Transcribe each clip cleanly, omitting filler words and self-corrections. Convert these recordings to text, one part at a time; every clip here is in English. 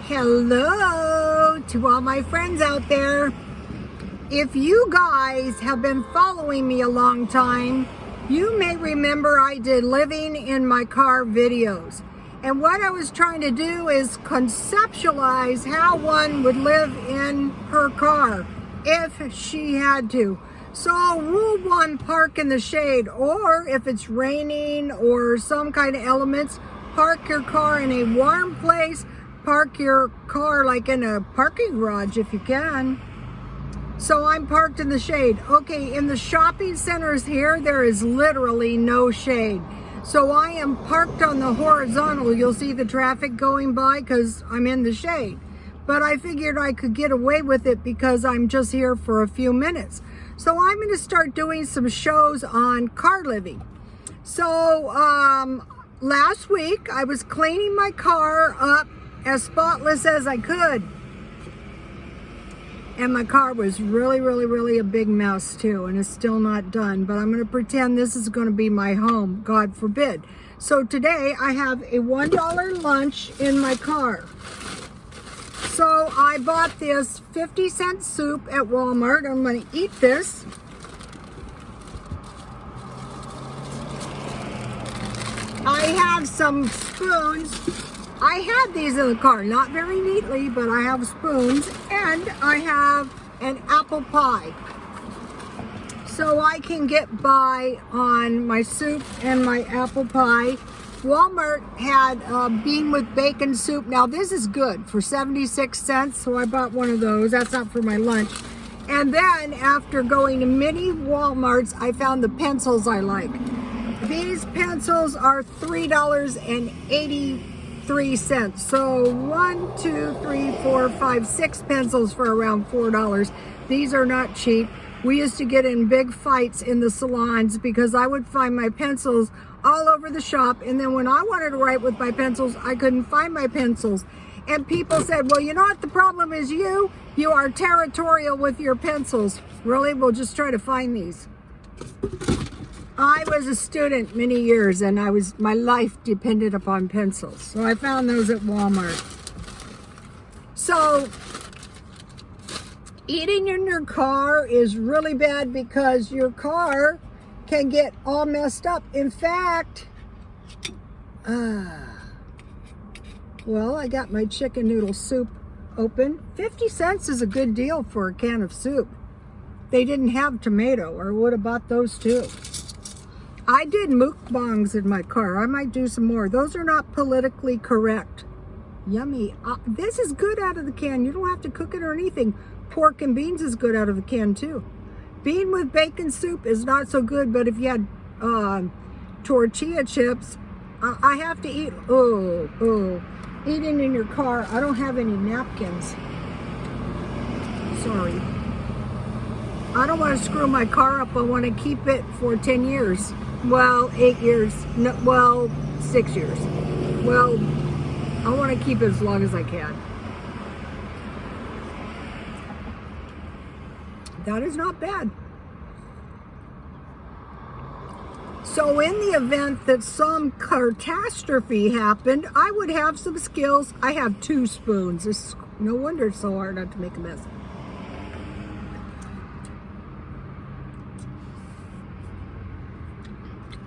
Hello to all my friends out there. If you guys have been following me a long time, you may remember I did living in my car videos. And what I was trying to do is conceptualize how one would live in her car if she had to. So rule one, park in the shade, or if it's raining or some kind of elements, park your car in a warm place. Park your car like in a parking garage if you can. So I'm parked in the shade. Okay, in the shopping centers here, there is literally no shade. So I am parked on the horizontal. You'll see the traffic going by because I'm in the shade. But I figured I could get away with it because I'm just here for a few minutes. So I'm going to start doing some shows on car living. So last week I was cleaning my car up as spotless as I could. And my car was really a big mess too, and it's still not done. But I'm going to pretend this is going to be my home, God forbid. So today I have a $1 lunch in my car. So I bought this 50-cent soup at Walmart. I'm going to eat this. I have some spoons. I had these in the car, not very neatly, but I have spoons, and I have an apple pie. So I can get by on my soup and my apple pie. Walmart had bean with bacon soup. Now this is good for 76 cents, so I bought one of those. That's not for my lunch. And then after going to many Walmarts, I found the pencils I like. These pencils are $3.83. So 1, 2, 3, 4, 5, 6 pencils for around $4. These are not cheap. We used to get in big fights in the salons because I would find my pencils all over the shop, and then when I wanted to write with my pencils, I couldn't find my pencils. And people said, well, you know what the problem is? You are territorial with your pencils. Really? We'll just try to find these. I was a student many years, and my life depended upon pencils. So I found those at Walmart. So eating in your car is really bad because your car can get all messed up. In fact, well, I got my chicken noodle soup open. 50 cents is a good deal for a can of soup. They didn't have tomato, or would have bought those too. I did mukbangs in my car. I might do some more. Those are not politically correct. Yummy. This is good out of the can. You don't have to cook it or anything. Pork and beans is good out of the can too. Bean with bacon soup is not so good, but if you had tortilla chips, I have to eat. Eating in your car. I don't have any napkins. Sorry. I don't want to screw my car up. I want to keep it for 10 years. Well, 8 years. No, well, 6 years. Well, I want to keep it as long as I can. That is not bad. So in the event that some catastrophe happened, I would have some skills. I have 2 spoons. It's no wonder it's so hard not to make a mess.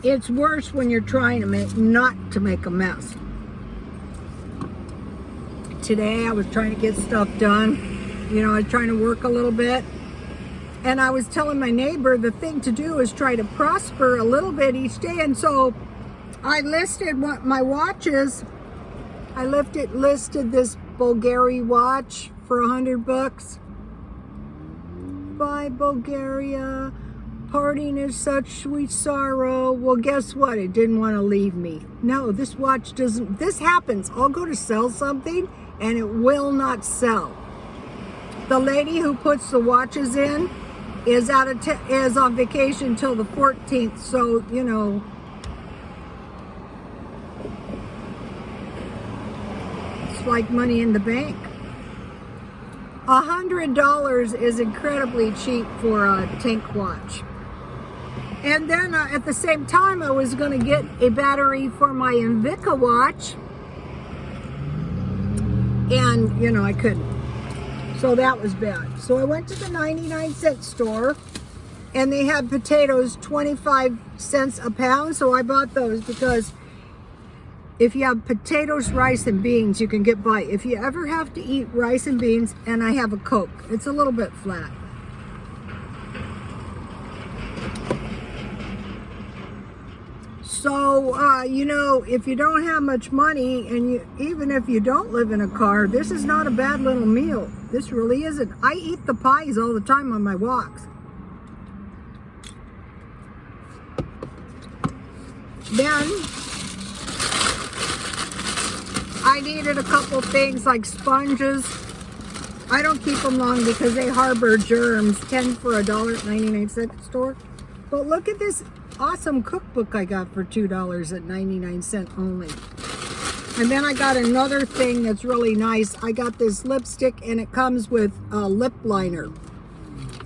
It's worse when you're trying to not to make a mess. Today I was trying to get stuff done. You know, I was trying to work a little bit. And I was telling my neighbor the thing to do is try to prosper a little bit each day. And so I listed my watches. I listed this Bulgari watch for $100. Bye, Bulgaria. Parting is such sweet sorrow. Well, guess what? It didn't want to leave me. No, this watch doesn't. This happens. I'll go to sell something and it will not sell. The lady who puts the watches in is on vacation till the 14th. So, you know, it's like money in the bank. $100 is incredibly cheap for a tank watch. And then at the same time, I was going to get a battery for my Invicta watch. And, you know, I couldn't. So that was bad. So I went to the 99-cent store, and they had potatoes 25 cents a pound. So I bought those because if you have potatoes, rice, and beans, you can get by. If you ever have to eat rice and beans, and I have a Coke, it's a little bit flat. So, you know, if you don't have much money, and even if you don't live in a car, this is not a bad little meal. This really isn't. I eat the pies all the time on my walks. Then I needed a couple things like sponges. I don't keep them long because they harbor germs. 10 for $1.99 store. But look at this awesome cookbook I got for $2.99 only. And then I got another thing that's really nice. I got this lipstick, and it comes with a lip liner.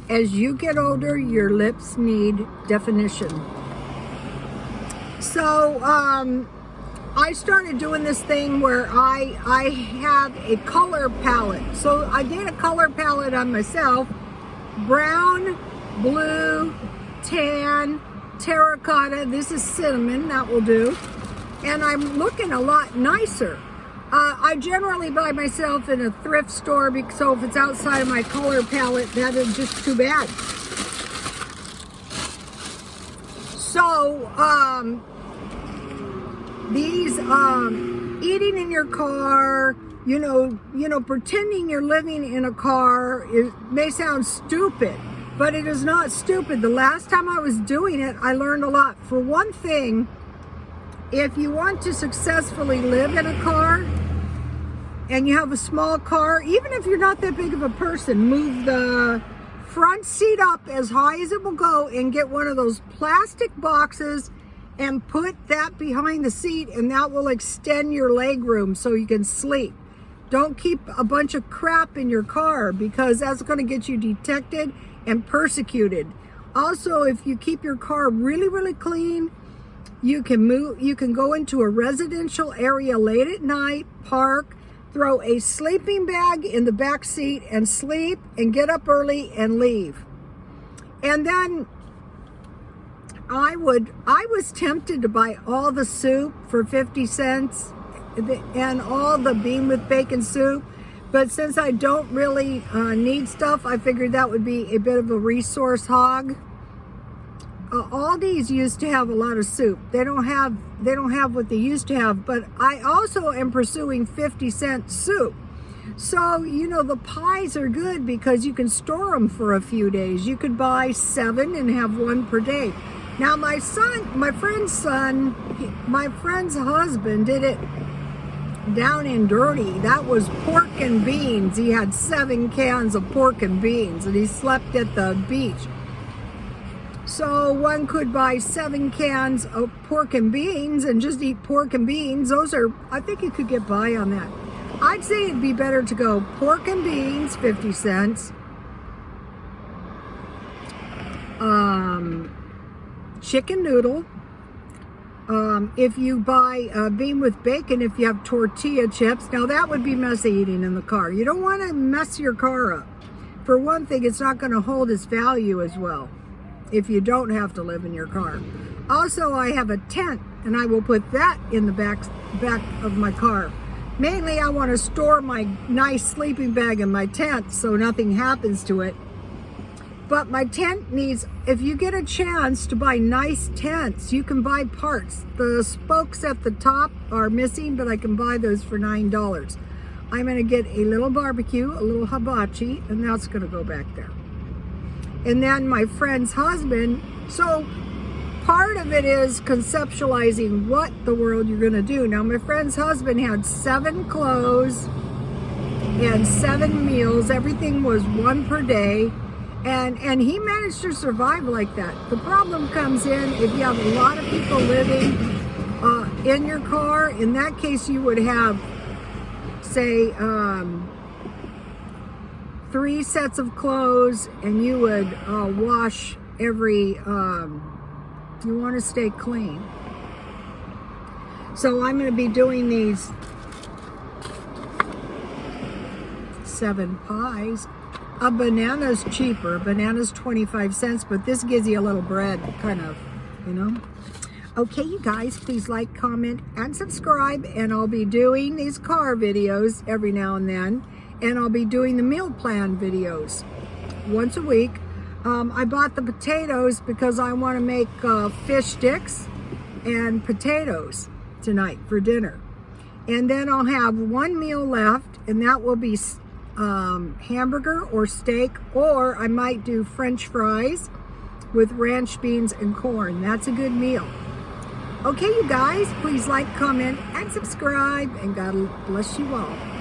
As you get older, your lips need definition. So I started doing this thing where I have a color palette. So I did a color palette on myself: brown, blue, tan, terracotta. This is cinnamon, that will do. And I'm looking a lot nicer. I generally buy myself in a thrift store, because so if it's outside of my color palette, that is just too bad. So these eating in your car, you know, pretending you're living in a car may sound stupid, but it is not stupid. The last time I was doing it, I learned a lot. For one thing, if you want to successfully live in a car and you have a small car, even if you're not that big of a person, move the front seat up as high as it will go and get one of those plastic boxes and put that behind the seat, and that will extend your leg room so you can sleep. Don't keep a bunch of crap in your car, because that's going to get you detected and persecuted. Also, if you keep your car really, really clean, you can go into a residential area late at night, park, throw a sleeping bag in the back seat and sleep, and get up early and leave. And then I was tempted to buy all the soup for 50 cents and all the bean with bacon soup. But since I don't really need stuff, I figured that would be a bit of a resource hog. Aldi's used to have a lot of soup. They don't have what they used to have, but I also am pursuing 50-cent soup. So, you know, the pies are good because you can store them for a few days. You could buy 7 and have 1 per day. Now, my friend's husband did it down in Dirty. That was pork and beans. He had 7 cans of pork and beans, and he slept at the beach. So one could buy 7 cans of pork and beans and just eat pork and beans. Those are, I think you could get by on that. I'd say it'd be better to go pork and beans, 50 cents. Chicken noodle. If you buy bean with bacon, if you have tortilla chips, now that would be messy eating in the car. You don't want to mess your car up. For one thing, it's not going to hold its value as well if you don't have to live in your car. Also, I have a tent, and I will put that in the back of my car. Mainly, I want to store my nice sleeping bag in my tent so nothing happens to it. But my tent needs, if you get a chance to buy nice tents, you can buy parts. The spokes at the top are missing, but I can buy those for $9. I'm going to get a little barbecue, a little hibachi, and that's going to go back there. And then my friend's husband, so part of it is conceptualizing what the world you're going to do. Now, my friend's husband had 7 clothes and 7 meals. Everything was 1 per day. And he managed to survive like that. The problem comes in if you have a lot of people living in your car. In that case, you would have, say, 3 sets of clothes, and you would wash every, you want to stay clean. So I'm going to be doing these 7 pies. A banana's cheaper. A banana's 25 cents, but this gives you a little bread, kind of, you know. Okay, you guys, please like, comment, and subscribe, and I'll be doing these car videos every now and then, and I'll be doing the meal plan videos once a week. I bought the potatoes because I want to make fish sticks and potatoes tonight for dinner. And then I'll have one meal left, and that will be hamburger or steak, or I might do French fries with ranch beans and corn. That's a good meal. Okay, you guys, please like, comment, and subscribe, and God bless you all.